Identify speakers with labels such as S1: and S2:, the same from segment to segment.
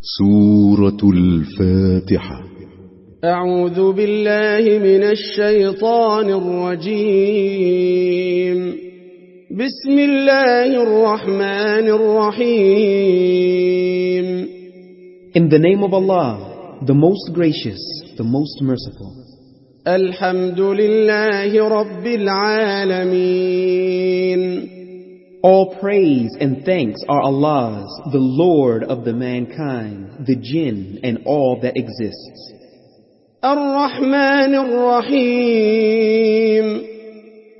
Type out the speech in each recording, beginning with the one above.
S1: سورة الفاتحة.
S2: أعوذ بالله من الشيطان الرجيم. بسم الله الرحمن الرحيم.
S3: In the name of Allah, the most gracious, the most merciful.
S2: الحمد لله رب العالمين.
S3: All praise and thanks are Allah's, the Lord of the mankind, the jinn, and all that exists.
S2: الرحمن الرحيم.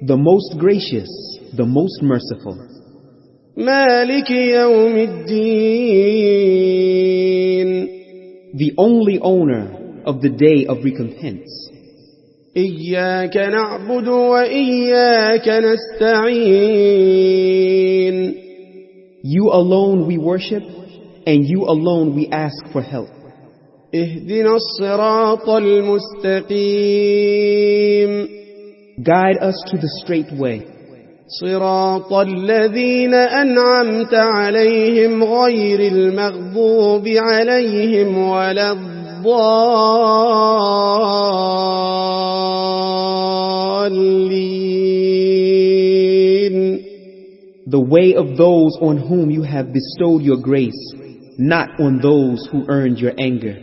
S3: The most gracious, the most merciful.
S2: مالك يوم الدين.
S3: The only owner of the day of recompense.
S2: إياك نعبد وإياك نستعين.
S3: You alone we worship, and you alone we ask for help.
S2: اهدنا الصراط المستقيم.
S3: Guide us to the straight way.
S2: صراط الذين أنعمت عليهم غير المغضوب عليهم ولا الضالين.
S3: The way of those on whom you have bestowed your grace, not on those who earned your anger,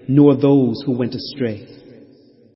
S3: nor those who went astray.